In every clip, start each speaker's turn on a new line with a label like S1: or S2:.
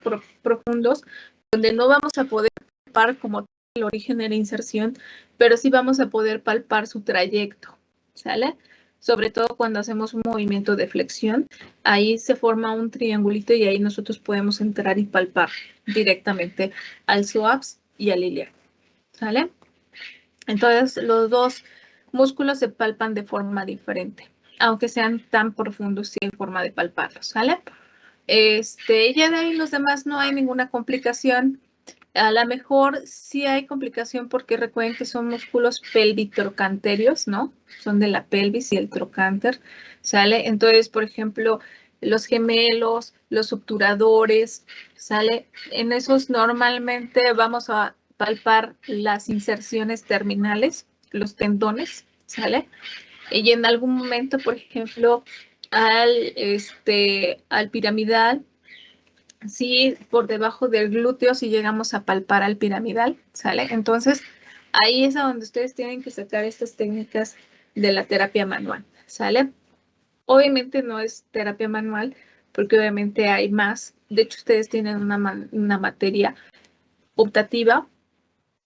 S1: profundos, donde no vamos a poder palpar como el origen de la inserción, pero sí vamos a poder palpar su trayecto, ¿sale? Sobre todo cuando hacemos un movimiento de flexión, ahí se forma un triangulito y ahí nosotros podemos entrar y palpar directamente al psoas y al ilíaco, ¿sale? Entonces, los dos músculos se palpan de forma diferente, aunque sean tan profundos y hay forma de palparlos, ¿sale? Ya de ahí los demás no hay ninguna complicación. A lo mejor sí hay complicación porque recuerden que son músculos pelvitrocanterios, ¿no? Son de la pelvis y el trocánter, ¿sale? Entonces, por ejemplo, los gemelos, los obturadores, ¿sale? En esos normalmente vamos a palpar las inserciones terminales, los tendones, ¿sale? Y en algún momento, por ejemplo, al piramidal, sí, por debajo del glúteo, si llegamos a palpar al piramidal, ¿sale? Entonces, ahí es a donde ustedes tienen que sacar estas técnicas de la terapia manual, ¿sale? Obviamente no es terapia manual, porque obviamente hay más. De hecho, ustedes tienen una materia optativa,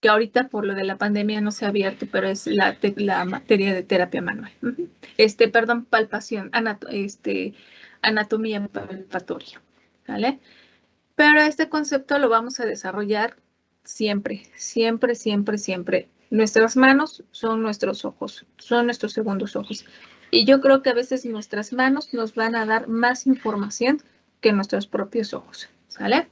S1: que ahorita por lo de la pandemia no se ha abierto, pero es la materia de terapia manual. Perdón, palpación, anatomía palpatoria, ¿vale? Pero este concepto lo vamos a desarrollar siempre, siempre, siempre, siempre. Nuestras manos son nuestros ojos, son nuestros segundos ojos. Y yo creo que a veces nuestras manos nos van a dar más información que nuestros propios ojos, ¿sale?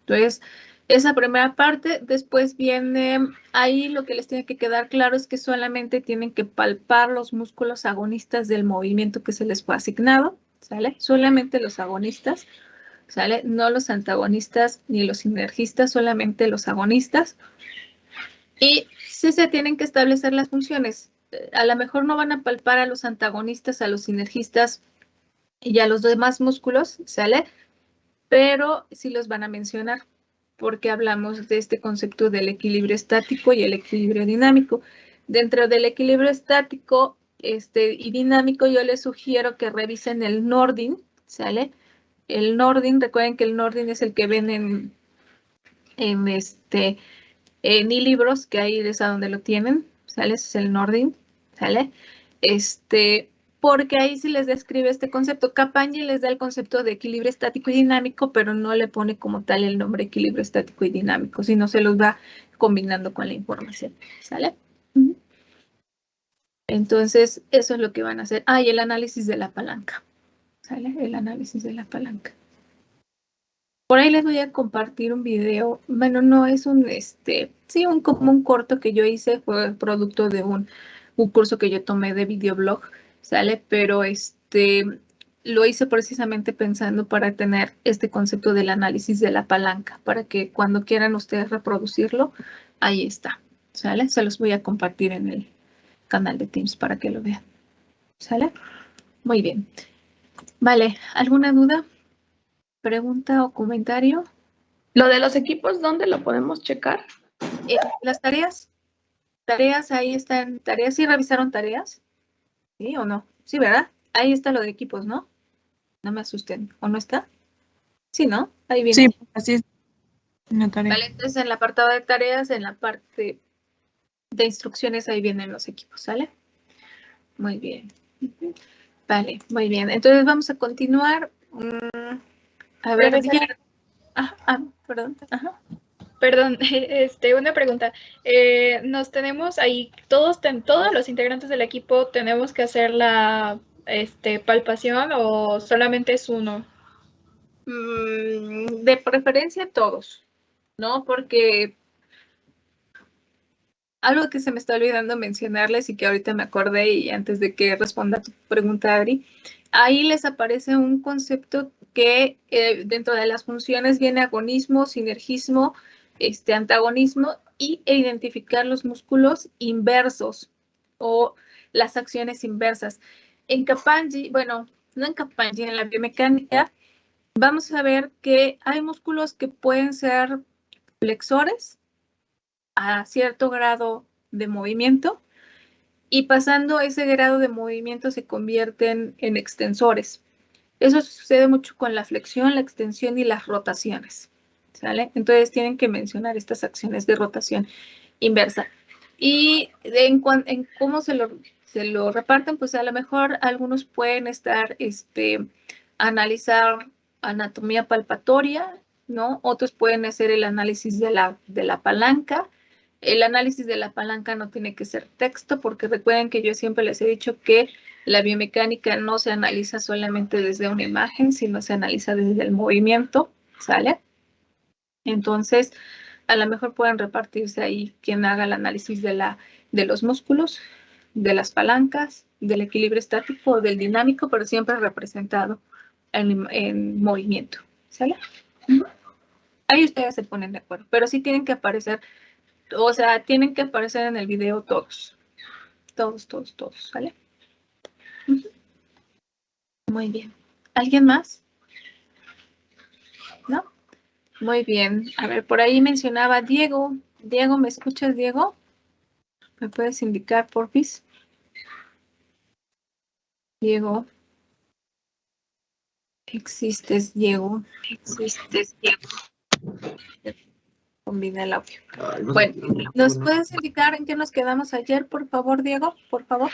S1: Entonces, esa primera parte, después viene, ahí lo que les tiene que quedar claro es que solamente tienen que palpar los músculos agonistas del movimiento que se les fue asignado, ¿sale? Solamente los agonistas, ¿sale? No los antagonistas ni los sinergistas, solamente los agonistas. Y sí se tienen que establecer las funciones. A lo mejor no van a palpar a los antagonistas, a los sinergistas y a los demás músculos, ¿sale? Pero sí los van a mencionar, porque hablamos de este concepto del equilibrio estático y el equilibrio dinámico. Dentro del equilibrio estático y dinámico, yo les sugiero que revisen el Nordin, ¿sale? El Nordin, recuerden que el Nordin es el que ven en libros, que ahí es a donde lo tienen, ¿sale? Ese es el Nordin, ¿sale? Porque ahí sí les describe este concepto. Capagni les da el concepto de equilibrio estático y dinámico, pero no le pone como tal el nombre equilibrio estático y dinámico, sino se los va combinando con la información, ¿sale? Entonces, eso es lo que van a hacer. Y el análisis de la palanca, ¿sale? El análisis de la palanca. Por ahí les voy a compartir un video. Bueno, no es sí, como un corto que yo hice, fue producto de un curso que yo tomé de videoblog, ¿sale? Pero lo hice precisamente pensando para tener este concepto del análisis de la palanca, para que cuando quieran ustedes reproducirlo, ahí está, ¿sale? Se los voy a compartir en el canal de Teams para que lo vean, ¿sale? Muy bien. Vale, ¿alguna duda, pregunta o comentario?
S2: Lo de los equipos, ¿dónde lo podemos checar?
S1: Las tareas. Tareas, ahí están. Tareas, ¿sí revisaron tareas? ¿Sí o no? Sí, ¿verdad? Ahí está lo de equipos, ¿no? No me asusten. ¿O no está? Sí, ¿no? Ahí viene.
S3: Sí, así es. Una tarea.
S1: Vale, entonces en la apartado de tareas, en la parte de instrucciones, ahí vienen los equipos, ¿sale? Muy bien. Vale, muy bien. Entonces vamos a continuar. A ver, perdón. Ajá.
S4: Perdón, una pregunta. ¿Nos tenemos ahí, todos los integrantes del equipo tenemos que hacer la palpación o solamente es uno?
S1: De preferencia todos, ¿no? Porque algo que se me está olvidando mencionarles y que ahorita me acordé y antes de que responda tu pregunta, Adri, ahí les aparece un concepto que dentro de las funciones viene agonismo, sinergismo, antagonismo e identificar los músculos inversos o las acciones inversas. En Capagni, bueno, no en Capagni, en la biomecánica, vamos a ver que hay músculos que pueden ser flexores a cierto grado de movimiento y pasando ese grado de movimiento se convierten en extensores. Eso sucede mucho con la flexión, la extensión y las rotaciones, ¿sale? Entonces tienen que mencionar estas acciones de rotación inversa. Y en cómo se lo reparten, pues a lo mejor algunos pueden estar, analizar anatomía palpatoria, ¿no? Otros pueden hacer el análisis de la palanca. El análisis de la palanca no tiene que ser texto, porque recuerden que yo siempre les he dicho que la biomecánica no se analiza solamente desde una imagen, sino se analiza desde el movimiento, ¿sale? Entonces, a lo mejor pueden repartirse ahí quien haga el análisis de los músculos, de las palancas, del equilibrio estático o del dinámico, pero siempre representado en movimiento, ¿sale? Ahí ustedes se ponen de acuerdo, pero sí tienen que aparecer, o sea, tienen que aparecer en el video todos, ¿sale? Muy bien. ¿Alguien más? ¿No? Muy bien. A ver, por ahí mencionaba Diego. Diego, ¿me escuchas, Diego? ¿Me puedes indicar, porfis? Diego. Existes, Diego. Existes, Diego. Combina el audio. Bueno, ¿nos puedes indicar en qué nos quedamos ayer, por favor, Diego? Por favor.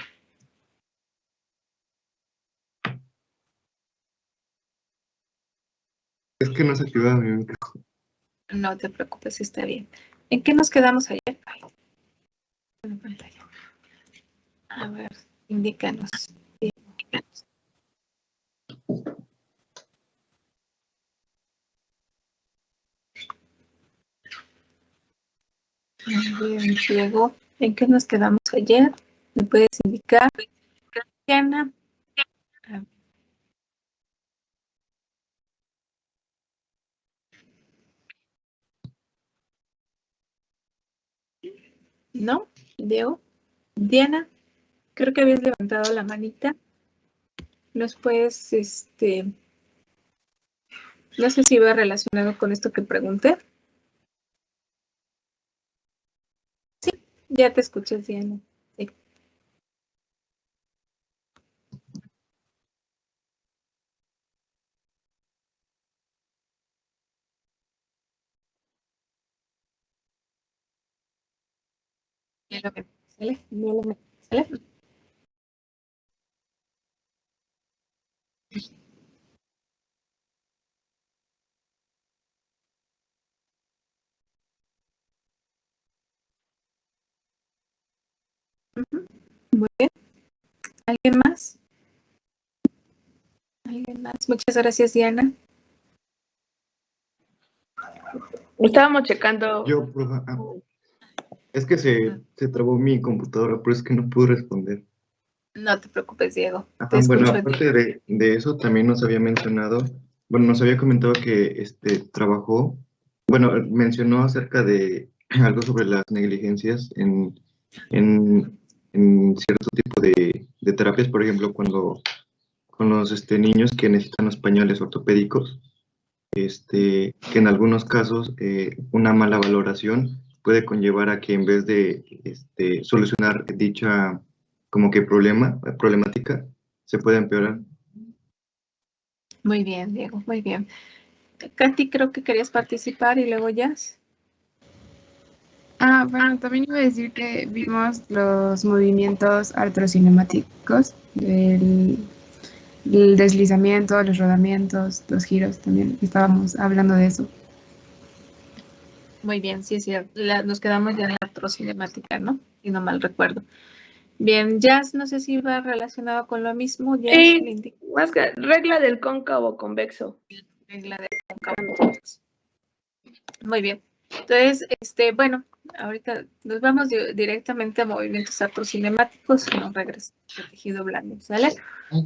S5: Es que no se activa mi micrófono.
S1: No te preocupes, está bien. ¿En qué nos quedamos ayer? Ay, en la pantalla. A ver, indícanos. Muy bien, Diego. ¿En qué nos quedamos ayer? ¿Me puedes indicar? Diana. ¿No? Diego. Diana, creo que habías levantado la manita. ¿Nos puedes, no sé si va relacionado con esto que pregunté? Sí, ya te escuchas, Diana. Sí. ¿Sale? ¿Sale? Muy bien. ¿Alguien más? ¿Alguien más? Muchas gracias, Diana.
S2: Estábamos checando.
S5: Yo, profe, es que se trabó mi computadora, por eso es que no pude responder.
S1: No te preocupes, Diego.
S5: Ajá,
S1: Te
S5: bueno,
S1: escucho.
S5: aparte de eso, también nos había mencionado, bueno, nos había comentado que trabajó, bueno, mencionó acerca de algo sobre las negligencias en, en cierto tipo de terapias, por ejemplo, cuando con los niños que necesitan los pañales ortopédicos, que en algunos casos una mala valoración puede conllevar a que en vez de solucionar dicha como que problemática, se puede empeorar.
S1: Muy bien, Diego, muy bien. Katy, creo que querías participar y luego Jazz.
S3: Bueno, también iba a decir que vimos los movimientos artrocinemáticos, el deslizamiento, los rodamientos, los giros, también estábamos hablando de eso.
S1: Muy bien, sí, es cierto. Nos quedamos ya en la artrocinemática, ¿no? Si no mal recuerdo. Bien, Jazz, no sé si va relacionado con lo mismo. Jazz,
S2: Sí, más que regla del cóncavo convexo.
S1: regla de cóncavo. Muy bien. Entonces, bueno, ahorita nos vamos directamente a movimientos artrocinemáticos y nos regresamos al tejido blando, ¿sale?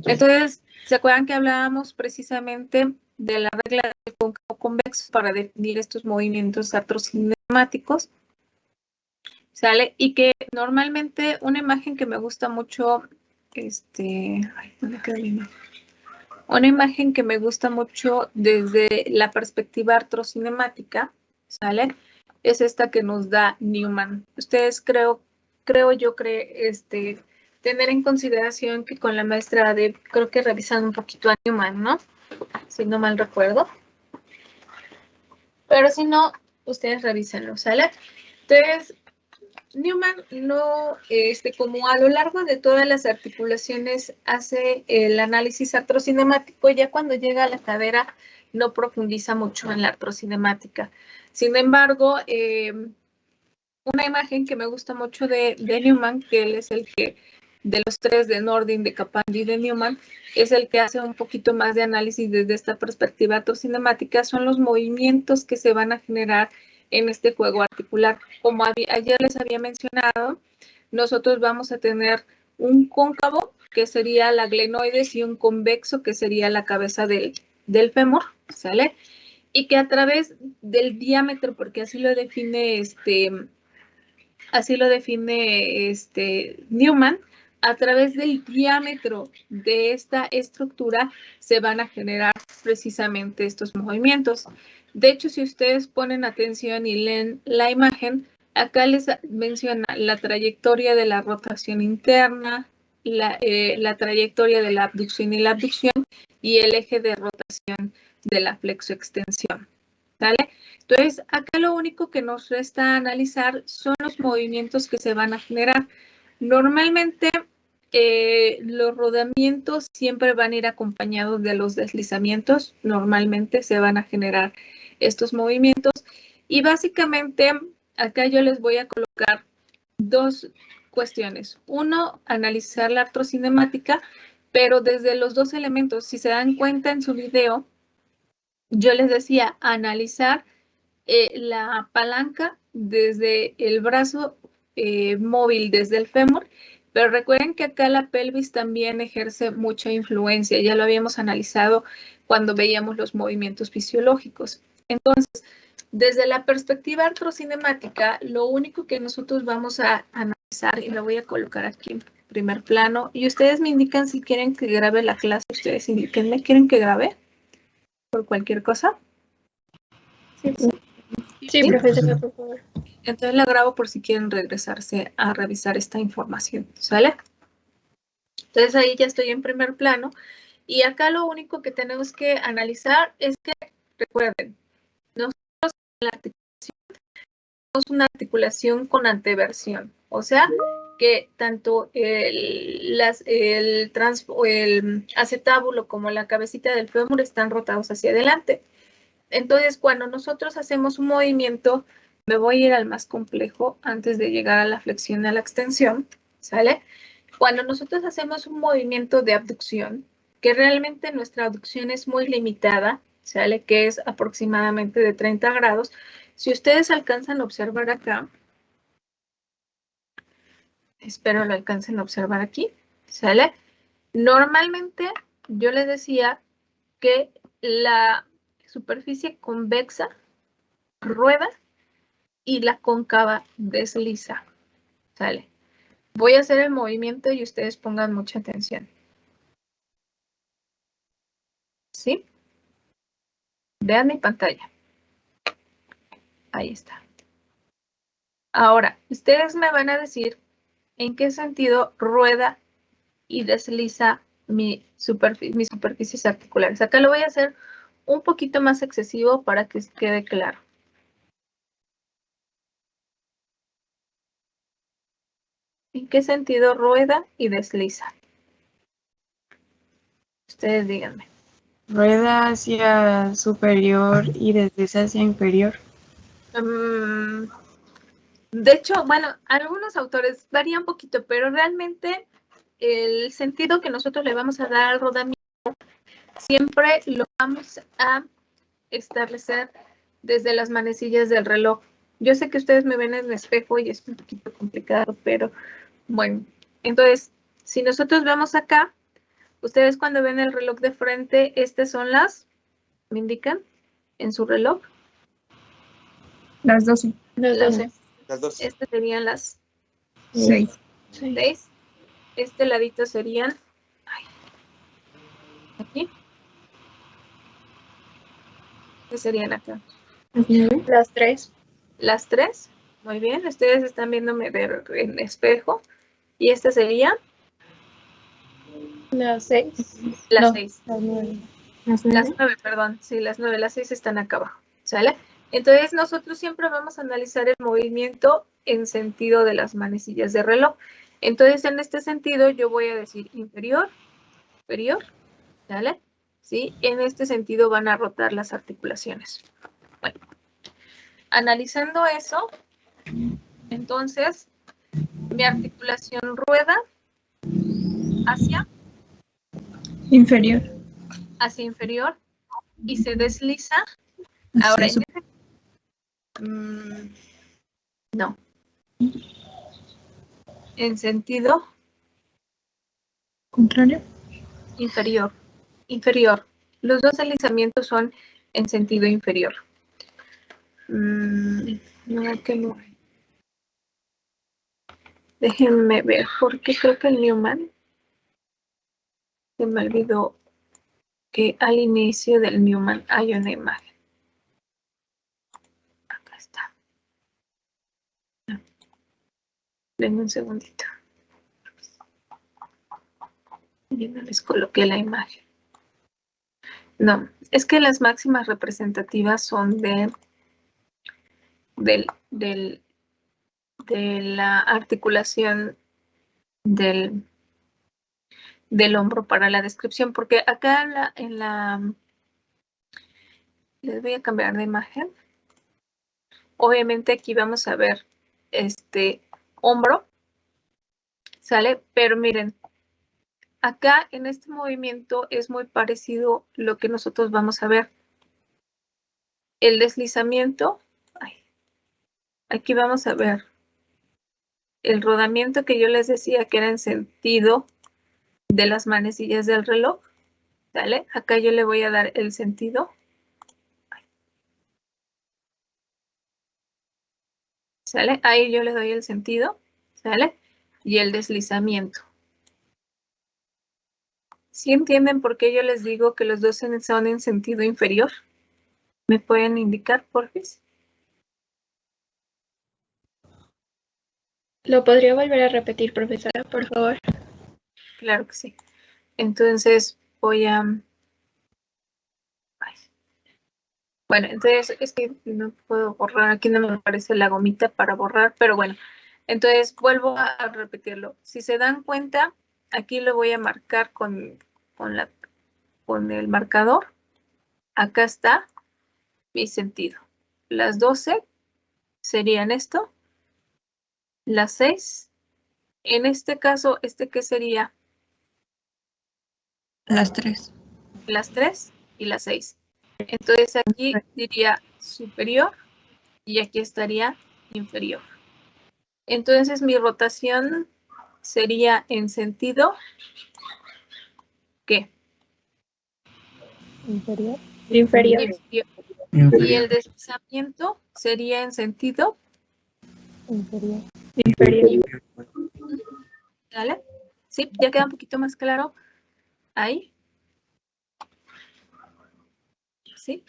S1: Entonces, ¿se acuerdan que hablábamos precisamente de la regla del cóncavo convexo para definir estos movimientos artrocinemáticos? ¿Sale? Y que normalmente una imagen que me gusta mucho, ¿dónde quedó mi imagen? Una imagen que me gusta mucho desde la perspectiva artrocinemática, ¿sale? Es esta que nos da Newman. Ustedes creo tener en consideración que con la maestra creo que revisan un poquito a Newman, ¿no? Si no mal recuerdo. Pero si no, ustedes revísenlo, ¿sale? Entonces, Newman no, como a lo largo de todas las articulaciones hace el análisis artrocinemático, ya cuando llega a la cadera no profundiza mucho en la artrocinemática. Sin embargo, una imagen que me gusta mucho de Newman, que él es el que, de los tres, de Nordin, de Kapandi y de Newman, es el que hace un poquito más de análisis desde esta perspectiva artrocinemática, son los movimientos que se van a generar en este juego articular. Como ayer les había mencionado, nosotros vamos a tener un cóncavo, que sería la glenoides, y un convexo, que sería la cabeza del fémur, ¿sale? Y que a través del diámetro, porque así lo define Newman, a través del diámetro de esta estructura se van a generar precisamente estos movimientos. De hecho, si ustedes ponen atención y leen la imagen, acá les menciona la trayectoria de la rotación interna, la trayectoria de la abducción y la abducción, y el eje de rotación de la flexoextensión. ¿Sale? Entonces, acá lo único que nos resta analizar son los movimientos que se van a generar. Normalmente, los rodamientos siempre van a ir acompañados de los deslizamientos. Normalmente se van a generar estos movimientos. Y básicamente, acá yo les voy a colocar dos cuestiones. Uno, analizar la artrocinemática, pero desde los dos elementos. Si se dan cuenta en su video, yo les decía analizar la palanca desde el brazo móvil, desde el fémur, pero recuerden que acá la pelvis también ejerce mucha influencia, ya lo habíamos analizado cuando veíamos los movimientos fisiológicos. Entonces, desde la perspectiva artrocinemática, lo único que nosotros vamos a analizar, y lo voy a colocar aquí en primer plano, y ustedes me indican si quieren que grabe la clase, ustedes indíquenme, ¿quieren que grabe? Por cualquier cosa.
S4: Sí, profesora, por favor.
S1: Entonces la grabo por si quieren regresarse a revisar esta información, ¿sale? Entonces ahí ya estoy en primer plano. Y acá lo único que tenemos que analizar es que, recuerden, nosotros en la articulación tenemos una articulación con anteversión. O sea, que tanto el acetábulo como la cabecita del fémur están rotados hacia adelante. Entonces, cuando nosotros hacemos un movimiento, me voy a ir al más complejo antes de llegar a la flexión y a la extensión, ¿sale? Cuando nosotros hacemos un movimiento de abducción, que realmente nuestra abducción es muy limitada, ¿sale? Que es aproximadamente de 30 grados. Si ustedes alcanzan a observar acá, espero lo alcancen a observar aquí, ¿sale? Normalmente yo les decía que la superficie convexa rueda y la cóncava desliza, ¿sale? Voy a hacer el movimiento y ustedes pongan mucha atención. ¿Sí? Vean mi pantalla. Ahí está. Ahora, ustedes me van a decir en qué sentido rueda y desliza mis superficies articulares. Acá lo voy a hacer un poquito más excesivo para que quede claro. ¿En qué sentido rueda y desliza? Ustedes díganme.
S3: Rueda hacia superior y desliza hacia inferior.
S1: De hecho, bueno, algunos autores varían un poquito, pero realmente el sentido que nosotros le vamos a dar al rodamiento siempre lo vamos a establecer desde las manecillas del reloj. Yo sé que ustedes me ven en el espejo y es un poquito complicado, pero bueno. Entonces, si nosotros vemos acá, ustedes cuando ven el reloj de frente, estas son las, ¿me indican? En su reloj.
S3: Las 12.
S4: Las 12.
S6: Las dos.
S1: Estas serían las
S3: 6.
S1: 6. Este ladito serían aquí. ¿Qué serían acá?
S4: Las 3.
S1: Las 3. Muy bien. Ustedes están viéndome en espejo. Y esta sería
S4: Las 6.
S1: las
S4: No.
S1: 6.
S3: Las 9.
S1: Las 9, perdón. Sí, las 9. Las 6 están acá abajo. ¿Sale? Entonces, nosotros siempre vamos a analizar el movimiento en sentido de las manecillas de reloj. Entonces, en este sentido, yo voy a decir inferior, superior, ¿vale? ¿Sí? En este sentido van a rotar las articulaciones. Bueno, analizando eso, entonces, mi articulación rueda hacia
S4: Inferior.
S1: inferior y se desliza.
S3: Hacia
S1: Ahora,
S3: su-
S1: no. En sentido
S3: contrario.
S1: inferior. Inferior. Los dos deslizamientos son en sentido inferior. No, que no. Déjenme ver, porque creo que el Newman se me olvidó que al inicio del Newman hay una imagen. Acá está. Denme un segundito. Yo no les coloqué la imagen. No, es que las máximas representativas son de la articulación del hombro para la descripción, porque acá les voy a cambiar de imagen. Obviamente aquí vamos a ver hombro, ¿sale? Pero miren, acá en este movimiento es muy parecido lo que nosotros vamos a ver. El deslizamiento, aquí vamos a ver el rodamiento que yo les decía que era en sentido de las manecillas del reloj, ¿sale? Acá yo le voy a dar el sentido. ¿Sale? Ahí yo le doy el sentido, ¿sale? Y el deslizamiento. ¿Sí entienden por qué yo les digo que los dos son en sentido inferior? ¿Me pueden indicar, por favor?
S4: ¿Lo podría volver a repetir, profesora, por favor?
S1: Claro que sí. Entonces voy a... Bueno, entonces es que no puedo borrar. Aquí no me aparece la gomita para borrar, pero bueno. Entonces vuelvo a repetirlo. Si se dan cuenta, aquí lo voy a marcar con el marcador. Acá está mi sentido. Las 12 serían esto. Las 6. En este caso, ¿qué sería?
S3: Las 3.
S1: Las 3 y las 6. Entonces aquí diría superior y aquí estaría inferior. Entonces mi rotación sería en sentido ¿qué?
S4: Inferior.
S1: Inferior. Y el deslizamiento sería en sentido
S4: Inferior.
S1: ¿vale? ¿Sí? ¿Ya queda un poquito más claro? Ahí. ¿Sí?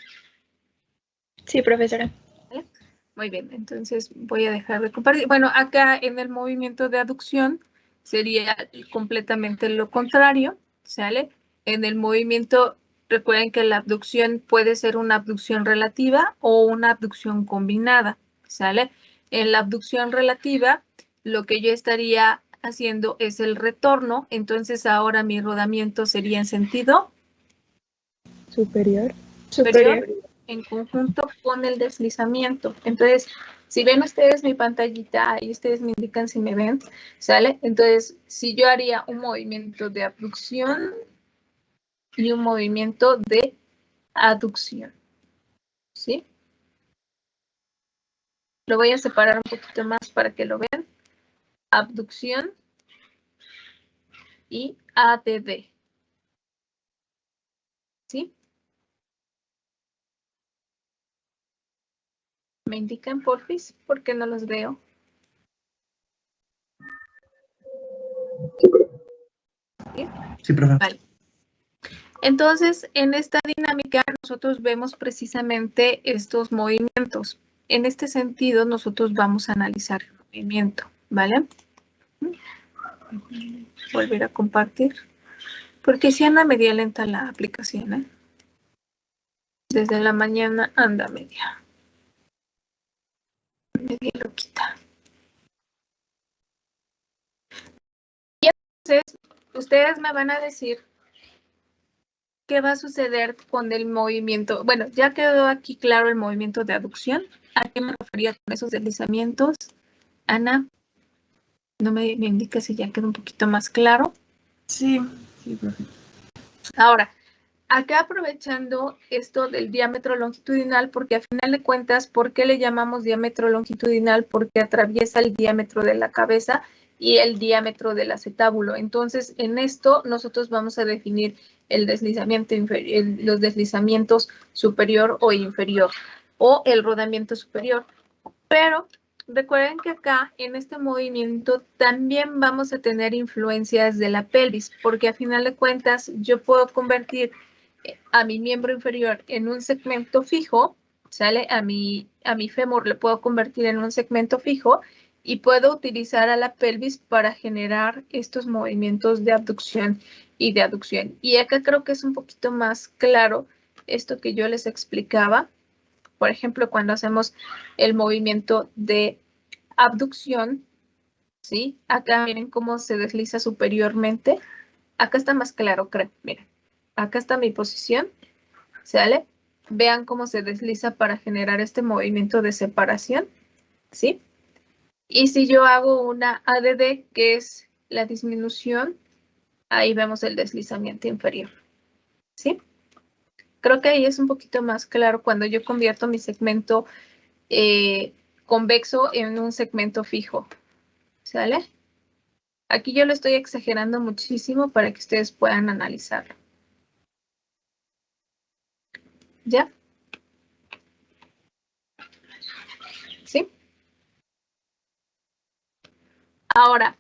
S4: Sí, profesora.
S1: ¿Vale? Muy bien, entonces voy a dejar de compartir. Bueno, acá en el movimiento de aducción sería completamente lo contrario, ¿sale? En el movimiento, recuerden que la abducción puede ser una abducción relativa o una abducción combinada, ¿sale? En la abducción relativa, lo que yo estaría haciendo es el retorno, entonces ahora mi rodamiento sería en sentido
S4: Superior.
S1: en conjunto con el deslizamiento. Entonces, si ven ustedes mi pantallita y ustedes me indican si me ven, ¿sale? Entonces, si yo haría un movimiento de abducción y un movimiento de aducción, ¿sí? Lo voy a separar un poquito más para que lo vean. Abducción y ADD, ¿sí? ¿Me indican, porfis? Porque no los veo. ¿Sí?
S6: Sí, profe.
S1: Vale. Entonces, en esta dinámica nosotros vemos precisamente estos movimientos. En este sentido, nosotros vamos a analizar el movimiento, ¿vale? Volver a compartir. Porque si anda media lenta la aplicación, ¿eh? Desde la mañana anda media. me bien loquita. Y entonces, ustedes me van a decir qué va a suceder con el movimiento. Bueno, ya quedó aquí claro el movimiento de aducción. ¿A qué me refería con esos deslizamientos? Ana, no me indica si ya quedó un poquito más claro.
S3: Sí, profe.
S1: Ahora, acá aprovechando esto del diámetro longitudinal, porque a final de cuentas, ¿por qué le llamamos diámetro longitudinal? Porque atraviesa el diámetro de la cabeza y el diámetro del acetábulo. Entonces, en esto nosotros vamos a definir el deslizamiento los deslizamientos superior o inferior, o el rodamiento superior. Pero recuerden que acá, en este movimiento, también vamos a tener influencias de la pelvis, porque a final de cuentas yo puedo convertir a mi miembro inferior en un segmento fijo, ¿sale? A mi fémur le puedo convertir en un segmento fijo y puedo utilizar a la pelvis para generar estos movimientos de abducción y de aducción. Y acá creo que es un poquito más claro esto que yo les explicaba. Por ejemplo, cuando hacemos el movimiento de abducción, ¿sí? Acá miren cómo se desliza superiormente. Acá está más claro, creo. Miren, acá está mi posición, ¿sale? Vean cómo se desliza para generar este movimiento de separación, ¿sí? Y si yo hago una ADD, que es la disminución, ahí vemos el deslizamiento inferior, ¿sí? Creo que ahí es un poquito más claro cuando yo convierto mi segmento convexo en un segmento fijo, ¿sale? Aquí yo lo estoy exagerando muchísimo para que ustedes puedan analizarlo. ¿Ya? ¿Sí? Ahora,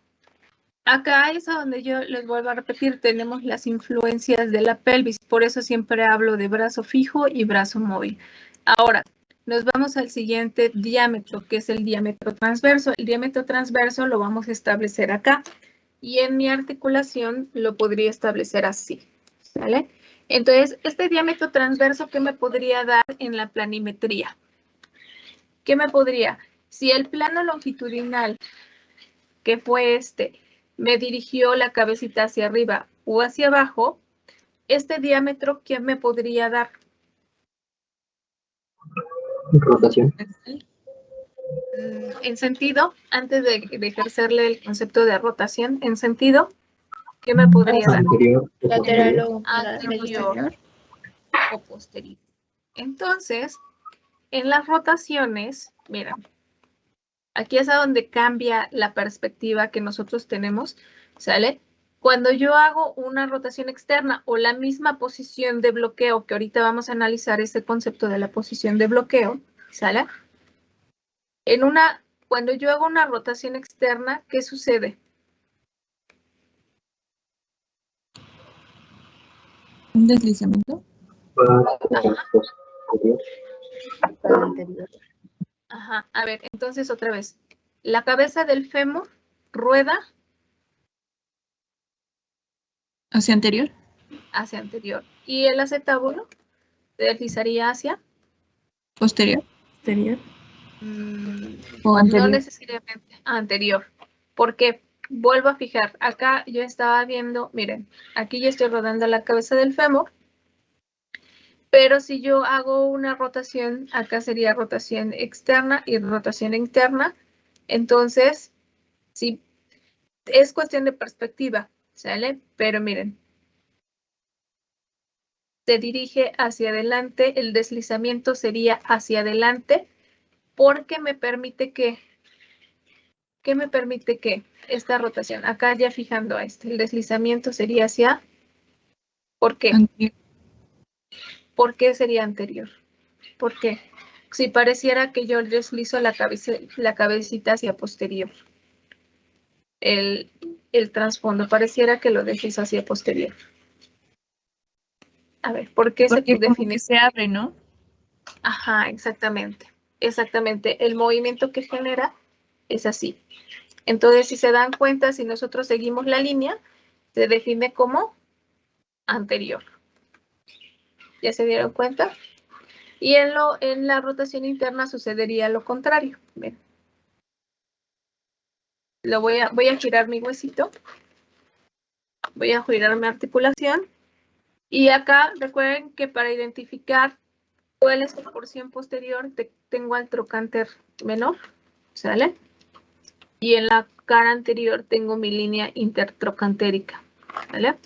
S1: acá es a donde yo les vuelvo a repetir, tenemos las influencias de la pelvis, por eso siempre hablo de brazo fijo y brazo móvil. Ahora, nos vamos al siguiente diámetro, que es el diámetro transverso. El diámetro transverso lo vamos a establecer acá. Y en mi articulación lo podría establecer así, ¿vale? Entonces, este diámetro transverso, ¿qué me podría dar en la planimetría? ¿Qué me podría? Si el plano longitudinal, que fue este, me dirigió la cabecita hacia arriba o hacia abajo, este diámetro, ¿qué me podría dar?
S6: Rotación.
S1: En sentido, antes de ejercerle el concepto de rotación, en sentido, ¿qué me podría dar?
S6: Anterior.
S4: Lateral o
S1: Anterior o posterior. Entonces, en las rotaciones, miren, aquí es a donde cambia la perspectiva que nosotros tenemos, ¿sale? Cuando yo hago una rotación externa o la misma posición de bloqueo, que ahorita vamos a analizar este concepto de la posición de bloqueo, ¿sale? Cuando yo hago una rotación externa, ¿qué sucede?
S7: ¿Un deslizamiento?
S1: Ajá, a ver, entonces otra vez. La cabeza del fémur rueda
S7: ¿Hacia anterior?
S1: hacia anterior y el acetábulo se deslizaría hacia
S7: ¿Posterior?
S3: Exterior.
S7: ¿O anterior?
S1: No necesariamente anterior. Porque vuelvo a fijar, acá yo estaba viendo, miren, aquí yo estoy rodando la cabeza del fémur, pero si yo hago una rotación, acá sería rotación externa y rotación interna, entonces, sí, es cuestión de perspectiva, ¿sale? Pero miren, se dirige hacia adelante, el deslizamiento sería hacia adelante, porque me permite que, ¿qué me permite que? Esta rotación, acá ya fijando a el deslizamiento sería hacia, ¿por qué?
S7: Anterior.
S1: ¿Por qué sería anterior? ¿Por qué? Si pareciera que yo deslizo la cabecita hacia posterior. El trasfondo pareciera que lo deslizo hacia posterior. A ver, ¿por qué se
S7: Porque como
S1: define?
S7: que se abre, ¿no?
S1: Ajá, exactamente. Exactamente. El movimiento que genera es así. Entonces, si se dan cuenta, si nosotros seguimos la línea, se define como anterior. ¿Ya se dieron cuenta? Y en la rotación interna sucedería lo contrario. Ven, voy a girar mi huesito. Voy a girar mi articulación. Y acá recuerden que para identificar cuál es la porción posterior, tengo al trocánter menor, ¿sale? Y en la cara anterior tengo mi línea intertrocantérica, ¿vale?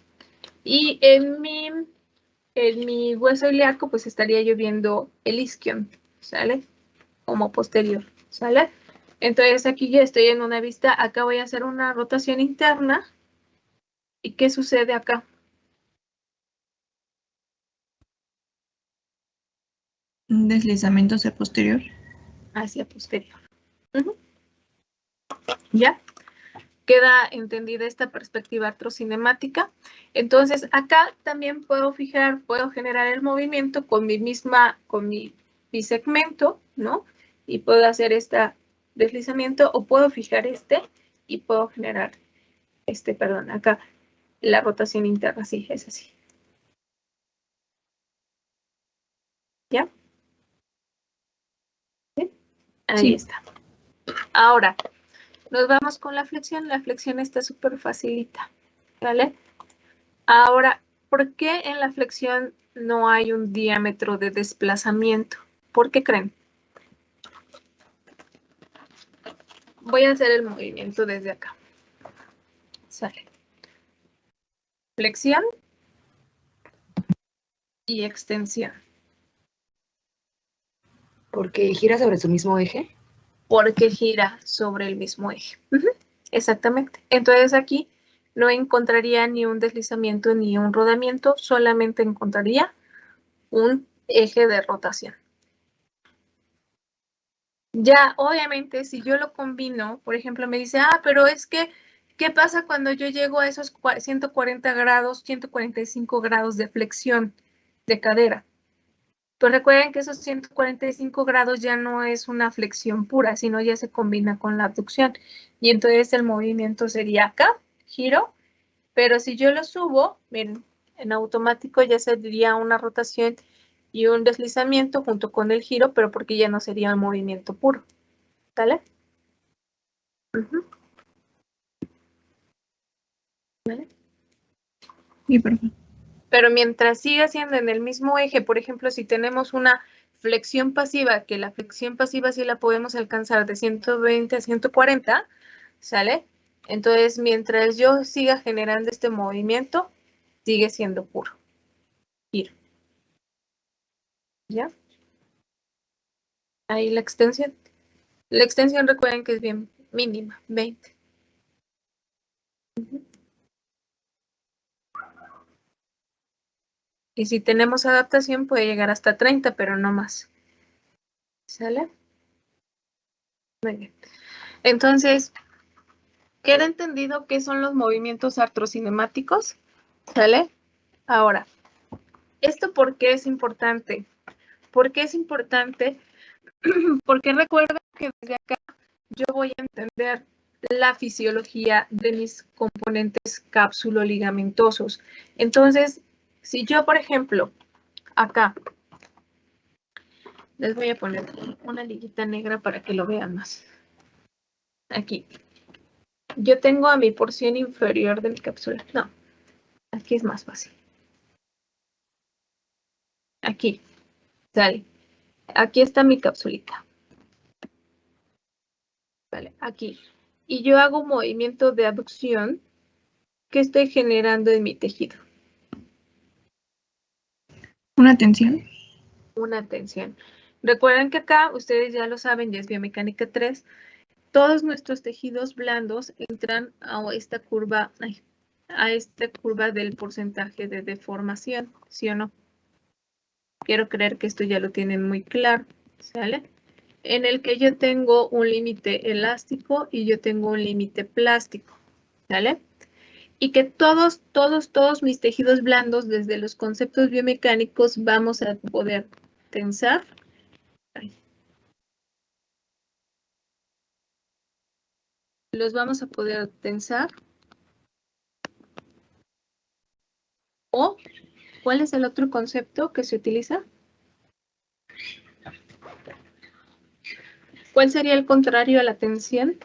S1: Y en mi hueso ilíaco, pues estaría yo viendo el isquion, ¿sale? Como posterior, ¿sale? Entonces aquí ya estoy en una vista, acá voy a hacer una rotación interna. ¿Y qué sucede acá?
S7: Un deslizamiento hacia posterior.
S1: Hacia posterior. ¿Ya? Queda entendida esta perspectiva artrocinemática. Entonces, acá también puedo generar el movimiento con mi bisegmento, ¿no? Y puedo hacer este deslizamiento o puedo fijar y puedo generar acá la rotación interna, sí, es así. ¿Ya? ¿Sí? Ahí está. Ahora, nos vamos con la flexión. La flexión está súper facilita, ¿vale? Ahora, ¿por qué en la flexión no hay un diámetro de desplazamiento? ¿Por qué creen? Voy a hacer el movimiento desde acá. Sale. Flexión y extensión.
S2: ¿Porque gira sobre su mismo eje?
S1: Porque gira sobre el mismo eje. Exactamente. Entonces aquí no encontraría ni un deslizamiento ni un rodamiento, solamente encontraría un eje de rotación. Ya, obviamente, si yo lo combino, por ejemplo, me dice, pero es que, ¿qué pasa cuando yo llego a esos 140 grados, 145 grados de flexión de cadera? Pues recuerden que esos 145 grados ya no es una flexión pura, sino ya se combina con la abducción. Y entonces el movimiento sería acá, giro, pero si yo lo subo, miren, en automático ya sería una rotación y un deslizamiento junto con el giro, pero porque ya no sería un movimiento puro. ¿Vale? ¿Vale?
S7: Sí, perfecto.
S1: Pero mientras siga siendo en el mismo eje, por ejemplo, si tenemos una flexión pasiva, que la flexión pasiva sí la podemos alcanzar de 120 a 140, ¿sale? Entonces, mientras yo siga generando este movimiento, sigue siendo puro. Giro. ¿Ya? Ahí la extensión. La extensión recuerden que es bien mínima, 20. Y si tenemos adaptación puede llegar hasta 30, pero no más. ¿Sale? Muy bien. Entonces, ¿queda entendido qué son los movimientos artrocinemáticos? ¿Sale? Ahora, ¿esto por qué es importante? ¿Por qué es importante? Porque recuerden que desde acá yo voy a entender la fisiología de mis componentes cápsulo-ligamentosos. Entonces, si yo, por ejemplo, acá, les voy a poner una liguita negra para que lo vean más. Aquí. Yo tengo a mi porción inferior de mi cápsula. No, aquí es más fácil. Aquí, sale. Aquí está mi capsulita. Vale, aquí. Y yo hago un movimiento de abducción que estoy generando en mi tejido.
S7: Una tensión.
S1: Una tensión. Recuerden que acá, ustedes ya lo saben, ya es biomecánica 3, todos nuestros tejidos blandos entran a esta curva del porcentaje de deformación, ¿sí o no? Quiero creer que esto ya lo tienen muy claro, ¿sale? En el que yo tengo un límite elástico y yo tengo un límite plástico, ¿sale? Y que todos mis tejidos blandos, desde los conceptos biomecánicos, vamos a poder tensar. Los vamos a poder tensar. ¿O cuál es el otro concepto que se utiliza? ¿Cuál sería el contrario a la tensión?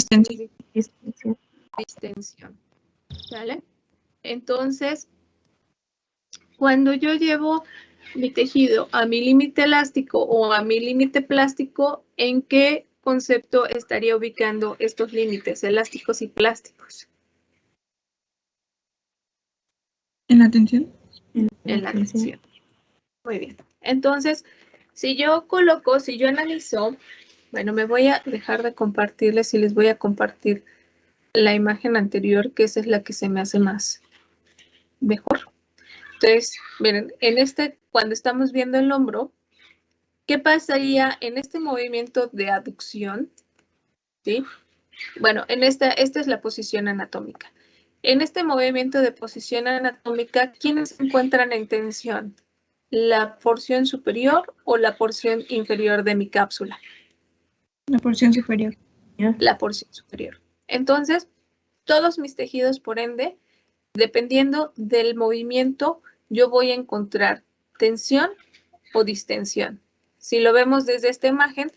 S7: Distensión.
S1: distensión. ¿Sale? Entonces, cuando yo llevo mi tejido a mi límite elástico o a mi límite plástico, ¿en qué concepto estaría ubicando estos límites elásticos y plásticos?
S7: ¿En la tensión?
S1: En la tensión. Muy bien. Entonces, si yo analizo, bueno, me voy a dejar de compartirles y les voy a compartir la imagen anterior, que esa es la que se me hace más mejor. Entonces, miren, cuando estamos viendo el hombro, ¿qué pasaría en este movimiento de aducción? ¿Sí? Bueno, esta es la posición anatómica. En este movimiento de posición anatómica, ¿quiénes se encuentran en tensión? ¿La porción superior o la porción inferior de mi cápsula?
S7: La porción superior.
S1: La porción superior. Entonces, todos mis tejidos, por ende, dependiendo del movimiento, yo voy a encontrar tensión o distensión. Si lo vemos desde esta imagen,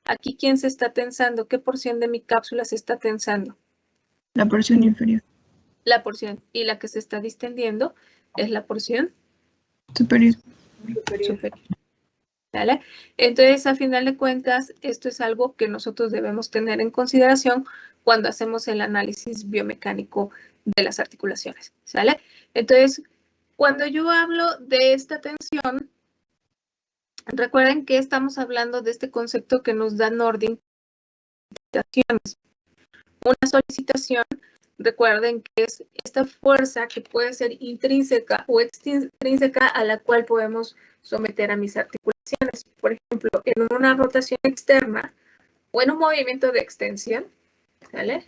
S1: aquí, ¿quién se está tensando? ¿Qué porción de mi cápsula se está tensando?
S7: La porción inferior.
S1: La porción. Y la que se está distendiendo es la porción
S7: Superior.
S1: superior. ¿Vale? Entonces, a final de cuentas, esto es algo que nosotros debemos tener en consideración cuando hacemos el análisis biomecánico de las articulaciones. ¿Sale? Entonces, cuando yo hablo de esta tensión, recuerden que estamos hablando de este concepto que nos da Nordin. Una solicitación, recuerden que es esta fuerza que puede ser intrínseca o extrínseca a la cual podemos someter a mis articulaciones. Por ejemplo, en una rotación externa o en un movimiento de extensión, ¿vale?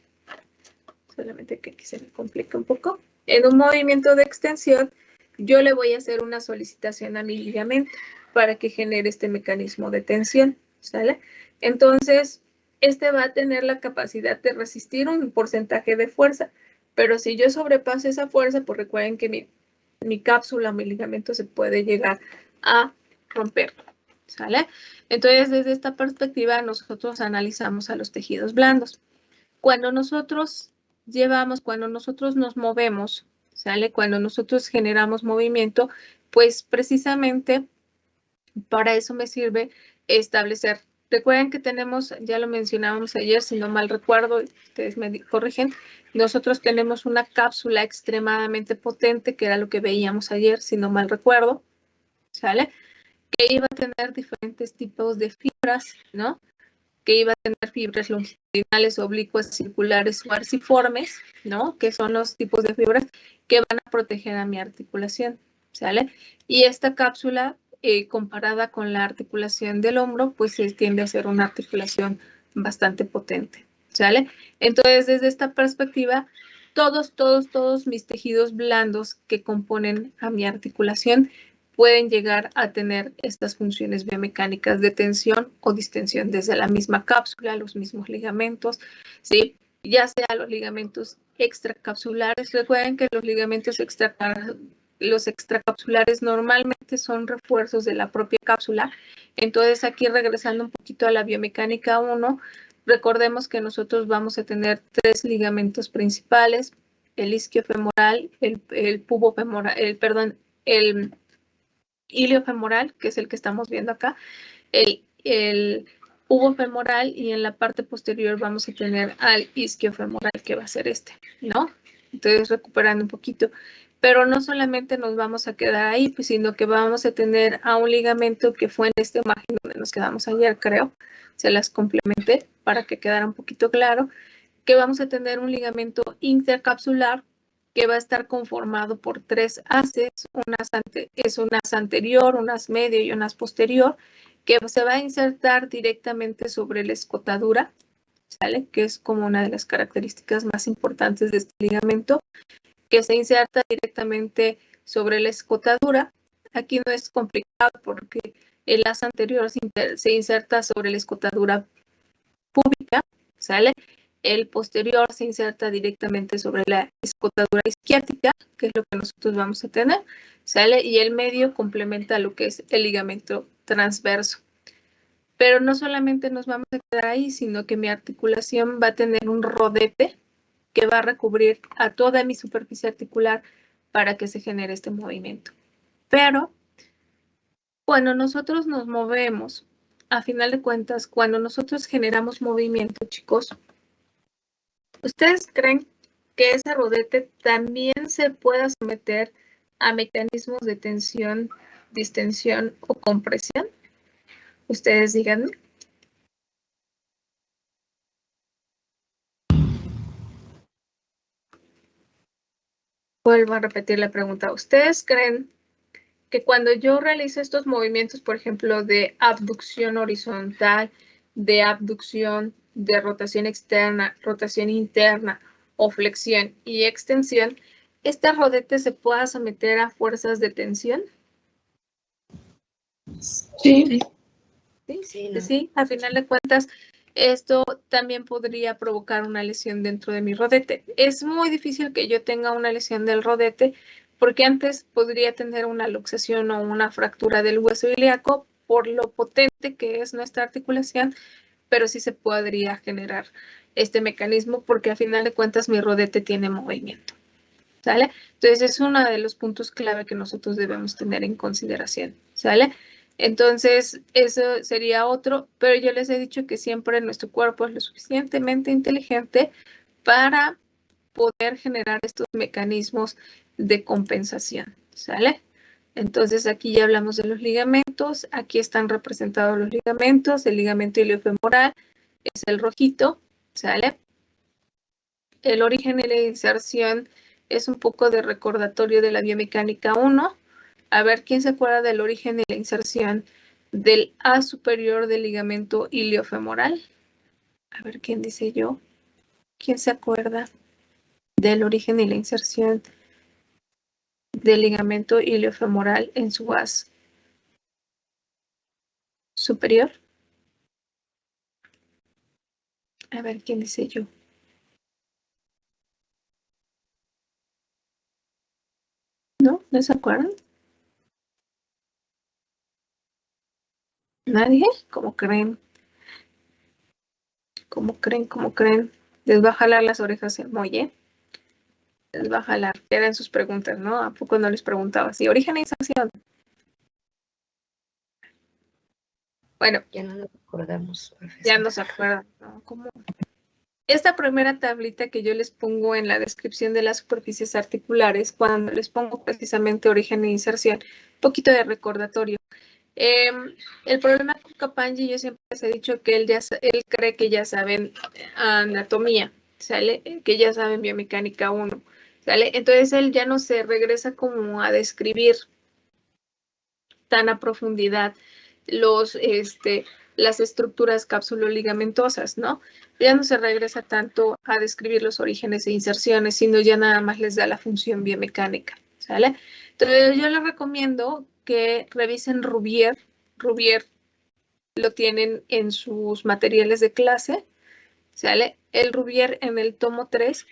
S1: Solamente que aquí se me complica un poco. En un movimiento de extensión, yo le voy a hacer una solicitación a mi ligamento para que genere este mecanismo de tensión, ¿sale? Entonces, este va a tener la capacidad de resistir un porcentaje de fuerza, pero si yo sobrepaso esa fuerza, pues recuerden que mi cápsula, mi ligamento se puede llegar a romper, ¿sale? Entonces, desde esta perspectiva, nosotros analizamos a los tejidos blandos. Cuando nosotros nos movemos, ¿sale? Cuando nosotros generamos movimiento, pues precisamente para eso me sirve establecer. Recuerden que tenemos, ya lo mencionábamos ayer, si no mal recuerdo, ustedes me corrigen, nosotros tenemos una cápsula extremadamente potente, que era lo que veíamos ayer, si no mal recuerdo, ¿sale? Que iba a tener diferentes tipos de fibras, ¿no? Que iba a tener fibras longitudinales, oblicuas, circulares o arciformes, ¿no? Que son los tipos de fibras que van a proteger a mi articulación, ¿sale? Y esta cápsula, comparada con la articulación del hombro, pues tiende a ser una articulación bastante potente, ¿sale? Entonces, desde esta perspectiva, todos mis tejidos blandos que componen a mi articulación pueden llegar a tener estas funciones biomecánicas de tensión o distensión desde la misma cápsula, los mismos ligamentos, ¿sí? Ya sea los ligamentos extracapsulares. Recuerden que los ligamentos extracapsulares normalmente son refuerzos de la propia cápsula. Entonces, aquí regresando un poquito a la biomecánica 1, recordemos que nosotros vamos a tener 3 ligamentos principales: el isquiofemoral, el pubofemoral, el iliofemoral, que es el que estamos viendo acá, el pubofemoral, y en la parte posterior vamos a tener al isquiofemoral, que va a ser este, ¿no? Entonces, recuperando un poquito. Pero no solamente nos vamos a quedar ahí, pues, sino que vamos a tener a un ligamento que fue en esta imagen donde nos quedamos ayer, creo. Se las complementé para que quedara un poquito claro, que vamos a tener un ligamento intercapsular que va a estar conformado por 3 haces, unas anterior, unas medio y unas posterior, que se va a insertar directamente sobre la escotadura, ¿sale? Que es como una de las características más importantes de este ligamento, que se inserta directamente sobre la escotadura. Aquí no es complicado porque el haz anterior se inserta sobre la escotadura púbica, ¿sale? El posterior se inserta directamente sobre la escotadura isquiática, que es lo que nosotros vamos a tener, ¿sale? Y el medio complementa lo que es el ligamento transverso. Pero no solamente nos vamos a quedar ahí, sino que mi articulación va a tener un rodete que va a recubrir a toda mi superficie articular para que se genere este movimiento. Pero cuando nosotros nos movemos, a final de cuentas, cuando nosotros generamos movimiento, chicos, ¿ustedes creen que ese rodete también se pueda someter a mecanismos de tensión, distensión o compresión? Ustedes díganme. Vuelvo a repetir la pregunta. ¿Ustedes creen que cuando yo realizo estos movimientos, por ejemplo, de abducción horizontal, de abducción, de rotación externa, rotación interna o flexión y extensión, este rodete se pueda someter a fuerzas de tensión?
S2: Sí.
S1: Sí, a final de cuentas, esto también podría provocar una lesión dentro de mi rodete. Es muy difícil que yo tenga una lesión del rodete porque antes podría tener una luxación o una fractura del hueso ilíaco por lo potente que es nuestra articulación, pero sí se podría generar este mecanismo porque a final de cuentas mi rodete tiene movimiento. ¿Sale? Entonces es uno de los puntos clave que nosotros debemos tener en consideración. ¿Sale? Entonces, eso sería otro, pero yo les he dicho que siempre nuestro cuerpo es lo suficientemente inteligente para poder generar estos mecanismos de compensación, ¿sale? Entonces, aquí ya hablamos de los ligamentos, aquí están representados los ligamentos, el ligamento iliofemoral es el rojito, ¿sale? El origen y la inserción es un poco de recordatorio de la biomecánica 1. A ver, ¿quién se acuerda del origen y la inserción del A superior del ligamento iliofemoral? A ver, ¿quién dice yo? ¿Quién se acuerda del origen y la inserción del ligamento iliofemoral en su as superior? A ver, ¿quién dice yo? ¿No? ¿No se acuerdan? ¿Nadie? ¿Cómo creen? ¿Cómo creen? ¿Cómo creen? Les va a jalar las orejas el Molle. Les va a jalar. Eran sus preguntas, ¿no? ¿A poco no les preguntaba así? ¿Origen e inserción? Bueno,
S6: Ya no nos acordamos, profesor.
S1: ya no se acuerdan, ¿no? ¿Cómo? Esta primera tablita que yo les pongo en la descripción de las superficies articulares, cuando les pongo precisamente origen e inserción, un poquito de recordatorio. El problema con Kapanji, yo siempre les he dicho que él cree que ya saben anatomía, ¿sale? Que ya saben biomecánica 1, ¿sale? Entonces él ya no se regresa como a describir tan a profundidad las estructuras cápsulo-ligamentosas, ¿no? Ya no se regresa tanto a describir los orígenes e inserciones, sino ya nada más les da la función biomecánica, ¿sale? Entonces yo les recomiendo que revisen Rubier. Rubier lo tienen en sus materiales de clase, ¿sale? El Rubier en el tomo 3,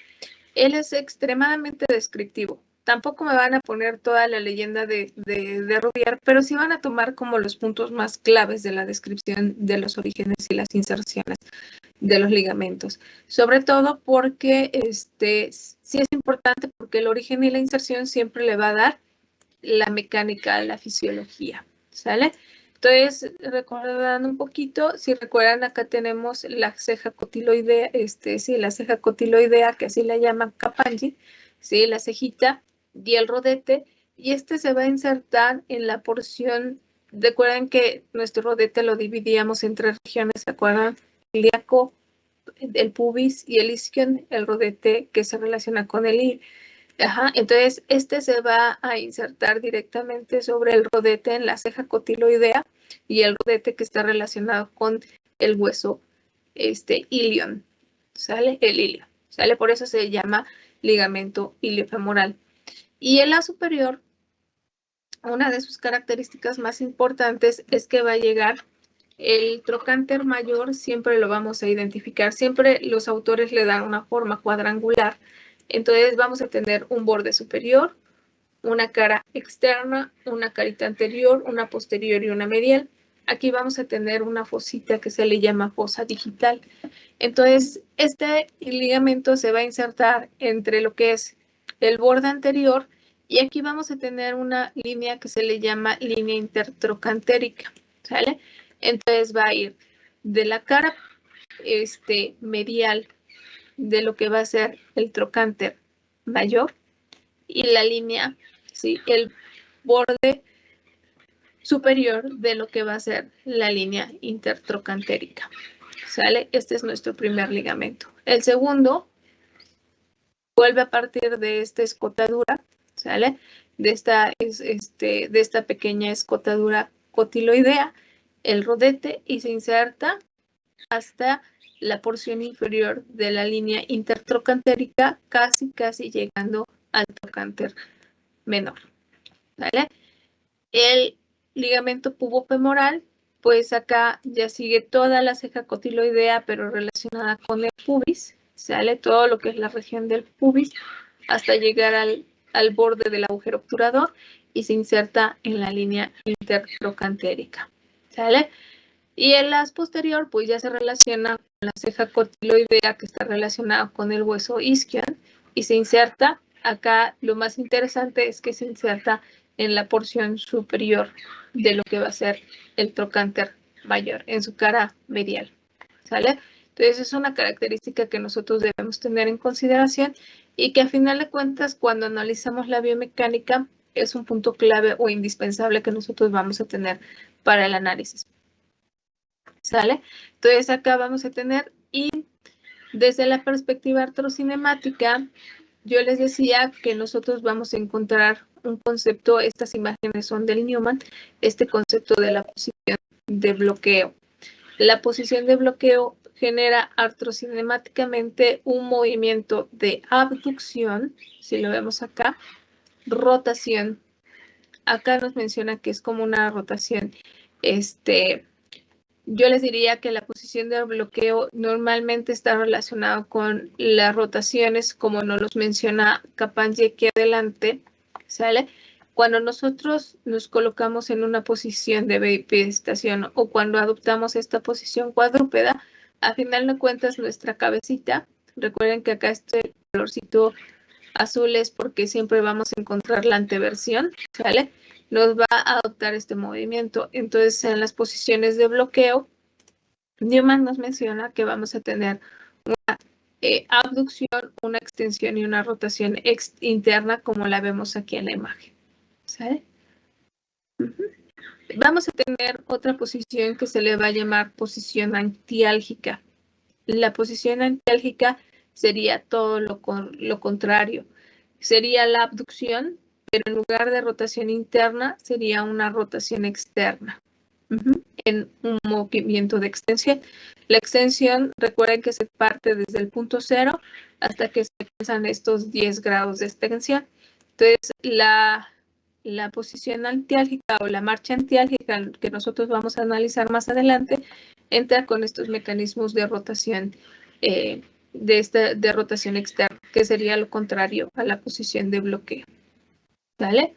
S1: él es extremadamente descriptivo. Tampoco me van a poner toda la leyenda de Rubier, pero sí van a tomar como los puntos más claves de la descripción de los orígenes y las inserciones de los ligamentos. Sobre todo porque sí es importante porque el origen y la inserción siempre le va a dar la mecánica, la fisiología, ¿sale? Entonces, recordando un poquito, si recuerdan, acá tenemos la ceja cotiloidea, la ceja cotiloidea, que así la llaman Kapanji, ¿sí? La cejita y el rodete, y se va a insertar en la porción, recuerden que nuestro rodete lo dividíamos en 3 regiones, ¿se acuerdan? El ilíaco, el pubis y el isquion, el rodete que se relaciona con el hilo. Ajá, entonces se va a insertar directamente sobre el rodete en la ceja cotiloidea y el rodete que está relacionado con el hueso ilion, ¿sale? El ilio, ¿sale? Por eso se llama ligamento iliofemoral. Y el A superior, una de sus características más importantes es que va a llegar el trocánter mayor, siempre lo vamos a identificar, siempre los autores le dan una forma cuadrangular. Entonces vamos a tener un borde superior, una cara externa, una carita anterior, una posterior y una medial. aquí vamos a tener una fosita que se le llama fosa digital. Entonces, este ligamento se va a insertar entre lo que es el borde anterior y aquí vamos a tener una línea que se le llama línea intertrocantérica, ¿sale? Entonces va a ir de la cara medial de lo que va a ser el trocánter mayor y la línea, ¿sí? El borde superior de lo que va a ser la línea intertrocantérica, ¿sale? Este es nuestro primer ligamento. El segundo vuelve a partir de esta escotadura, ¿sale? De esta pequeña escotadura cotiloidea, el rodete, y se inserta hasta la porción inferior de la línea intertrocantérica, casi llegando al trocánter menor, ¿vale? El ligamento pubofemoral, pues acá ya sigue toda la ceja cotiloidea, pero relacionada con el pubis, ¿sale? Todo lo que es la región del pubis, hasta llegar al borde del agujero obturador y se inserta en la línea intertrocantérica, ¿sale? Y el as posterior, pues ya se relaciona con la ceja cotiloidea, que está relacionada con el hueso isquion, y se inserta, acá lo más interesante es que se inserta en la porción superior de lo que va a ser el trocánter mayor, en su cara medial, ¿sale? Entonces es una característica que nosotros debemos tener en consideración y que a final de cuentas, cuando analizamos la biomecánica, es un punto clave o indispensable que nosotros vamos a tener para el análisis, ¿sale? Entonces acá vamos a tener, y desde la perspectiva artrocinemática, yo les decía que nosotros vamos a encontrar un concepto, estas imágenes son del Newman, este concepto de la posición de bloqueo. La posición de bloqueo genera artrocinemáticamente un movimiento de abducción, si lo vemos acá, rotación. Acá nos menciona que es como una rotación, yo les diría que la posición de bloqueo normalmente está relacionada con las rotaciones, como nos los menciona Capanggi aquí adelante, ¿sale? Cuando nosotros nos colocamos en una posición de bipedestación o cuando adoptamos esta posición cuadrúpeda, a final de cuentas nuestra cabecita, recuerden que acá este colorcito azul es porque siempre vamos a encontrar la anteversión, ¿sale? Nos va a adoptar este movimiento. Entonces, en las posiciones de bloqueo, Newman nos menciona que vamos a tener una abducción, una extensión y una rotación interna, como la vemos aquí en la imagen, ¿sale? Vamos a tener otra posición que se le va a llamar posición antiálgica. La posición antiálgica sería todo lo contrario. Sería la abducción, pero en lugar de rotación interna, sería una rotación externa, en un movimiento de extensión. La extensión, recuerden que se parte desde el punto cero hasta que se alcanzan estos 10 grados de extensión. Entonces, la posición antiálgica o la marcha antiálgica que nosotros vamos a analizar más adelante entra con estos mecanismos de rotación, de rotación externa, que sería lo contrario a la posición de bloqueo. ¿Vale?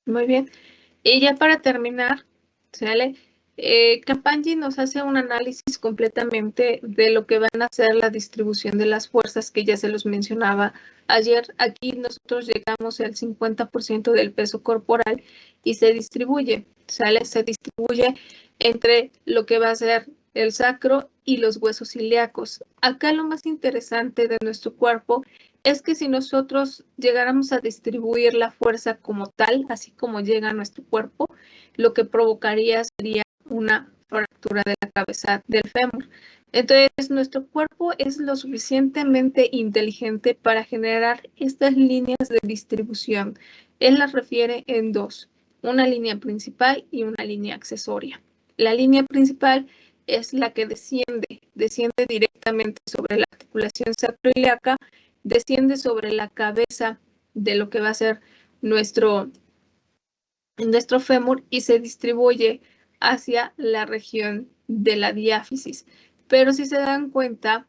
S1: Muy bien. Y ya para terminar, ¿sale? Capanggi nos hace un análisis completamente de lo que van a ser la distribución de las fuerzas, que ya se los mencionaba ayer. Aquí nosotros llegamos al 50% del peso corporal y se distribuye, ¿sale? Se distribuye entre lo que va a ser el sacro y los huesos ilíacos. Acá lo más interesante de nuestro cuerpo es que si nosotros llegáramos a distribuir la fuerza como tal, así como llega a nuestro cuerpo, lo que provocaría sería una fractura de la cabeza del fémur. Entonces, nuestro cuerpo es lo suficientemente inteligente para generar estas líneas de distribución. Él las refiere en dos, una línea principal y una línea accesoria. La línea principal es la que desciende directamente sobre la articulación sacroiliaca, desciende sobre la cabeza de lo que va a ser nuestro fémur y se distribuye hacia la región de la diáfisis. Pero si se dan cuenta,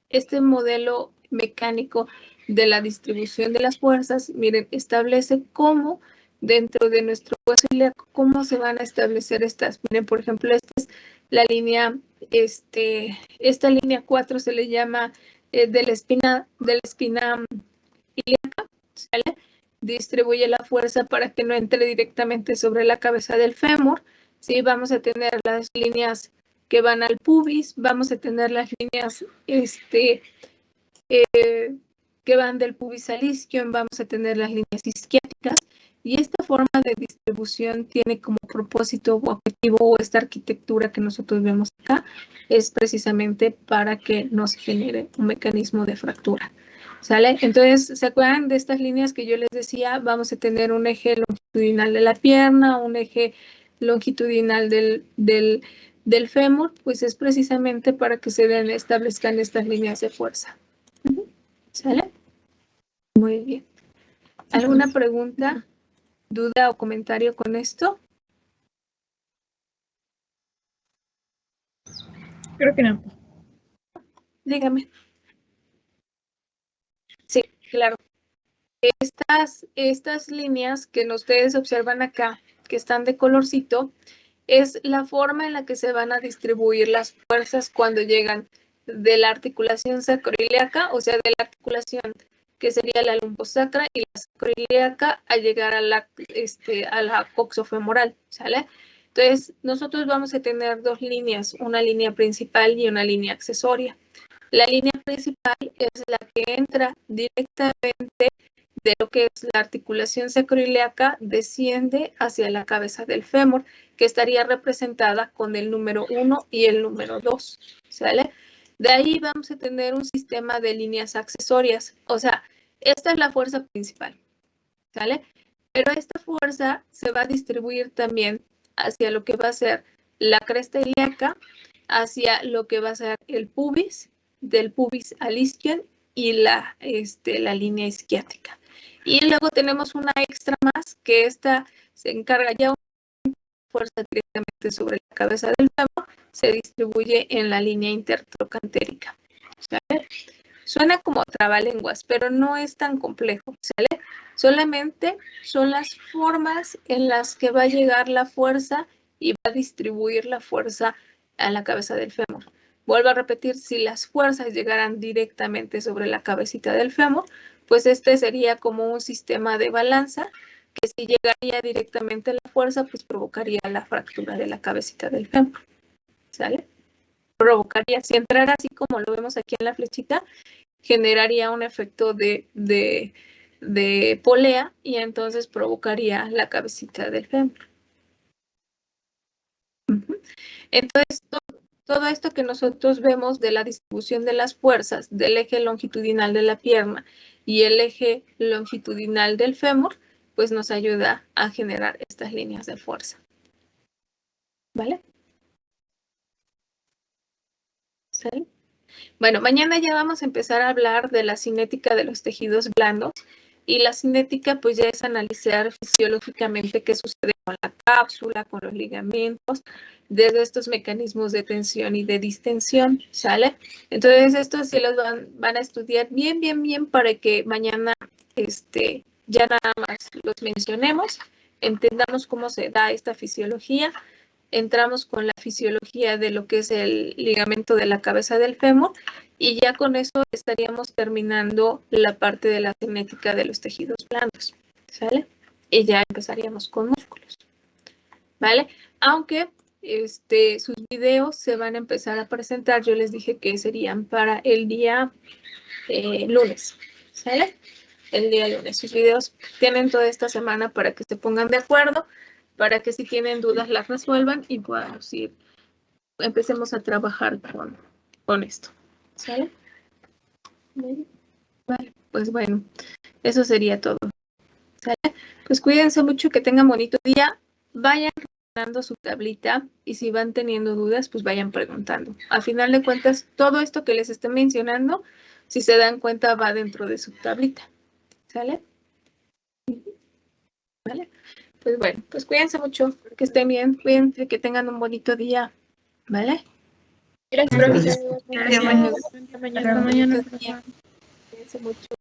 S1: este modelo mecánico de la distribución de las fuerzas, miren, establece cómo dentro de nuestro hueso ilíaco, ¿cómo se van a establecer estas? Miren, por ejemplo, esta es la línea, esta línea 4 se le llama de la espina ilíaca, ¿sale? Distribuye la fuerza para que no entre directamente sobre la cabeza del fémur, ¿sí? Vamos a tener las líneas que van al pubis, vamos a tener las líneas que van del pubis al isquion, vamos a tener las líneas isquiáticas, y esta forma de distribución tiene como propósito o objetivo, o esta arquitectura que nosotros vemos acá, es precisamente para que no se genere un mecanismo de fractura, ¿sale? Entonces, ¿se acuerdan de estas líneas que yo les decía? Vamos a tener un eje longitudinal de la pierna, un eje longitudinal del fémur, pues es precisamente para que se establezcan estas líneas de fuerza. ¿Sale? Muy bien. ¿Alguna pregunta, duda o comentario con esto?
S7: Creo que no.
S1: Dígame. Sí, claro. Estas líneas que ustedes observan acá, que están de colorcito, es la forma en la que se van a distribuir las fuerzas cuando llegan de la articulación sacroiliaca, o sea, de la articulación que sería la lumbosacra y la sacroiliaca, a llegar a la coxofemoral, ¿sale? Entonces, nosotros vamos a tener dos líneas, una línea principal y una línea accesoria. La línea principal es la que entra directamente de lo que es la articulación sacroiliaca, desciende hacia la cabeza del fémur, que estaría representada con el número 1 y el número 2, ¿sale? De ahí vamos a tener un sistema de líneas accesorias, o sea, esta es la fuerza principal, ¿sale? Pero esta fuerza se va a distribuir también hacia lo que va a ser la cresta ilíaca, hacia lo que va a ser el pubis, del pubis al isquion y la línea isquiática. Y luego tenemos una extra más, que esta se encarga ya de fuerza directamente sobre la cabeza del fémur, se distribuye en la línea intertrocantérica, ¿sale? Suena como trabalenguas, pero no es tan complejo, ¿sale? Solamente son las formas en las que va a llegar la fuerza y va a distribuir la fuerza a la cabeza del fémur. Vuelvo a repetir, si las fuerzas llegaran directamente sobre la cabecita del fémur, pues este sería como un sistema de balanza, que si llegaría directamente la fuerza, pues provocaría la fractura de la cabecita del fémur, ¿sale? Provocaría, si entrara así como lo vemos aquí en la flechita, generaría un efecto de polea, y entonces provocaría la cabecita del fémur. Entonces, todo esto que nosotros vemos de la distribución de las fuerzas del eje longitudinal de la pierna y el eje longitudinal del fémur, pues nos ayuda a generar estas líneas de fuerza. ¿Vale? ¿Sí? Bueno, mañana ya vamos a empezar a hablar de la cinética de los tejidos blandos, y la cinética pues ya es analizar fisiológicamente qué sucede con la cápsula, con los ligamentos, desde estos mecanismos de tensión y de distensión, ¿sale? Entonces estos sí los van a estudiar bien, bien, bien, para que mañana ya nada más los mencionemos, entendamos cómo se da esta fisiología. Entramos con la fisiología de lo que es el ligamento de la cabeza del fémur, y ya con eso estaríamos terminando la parte de la cinética de los tejidos blandos, ¿sale? Y ya empezaríamos con músculos, ¿vale? Aunque sus videos se van a empezar a presentar, yo les dije que serían para el día lunes, ¿sale? El día lunes. Sus videos tienen toda esta semana para que se pongan de acuerdo, para que si tienen dudas las resuelvan y podamos empecemos a trabajar con esto, ¿sale? Vale, pues bueno, eso sería todo, ¿sale? Pues cuídense mucho, que tengan bonito día, vayan rellenando su tablita, y si van teniendo dudas, pues vayan preguntando. A final de cuentas, todo esto que les estoy mencionando, si se dan cuenta, va dentro de su tablita, ¿sale? ¿Vale? Pues bueno, pues cuídense mucho, que estén bien, cuídense, que tengan un bonito día, ¿vale?
S4: Gracias, profesor.
S7: Hasta mañana.
S1: Cuídense mucho.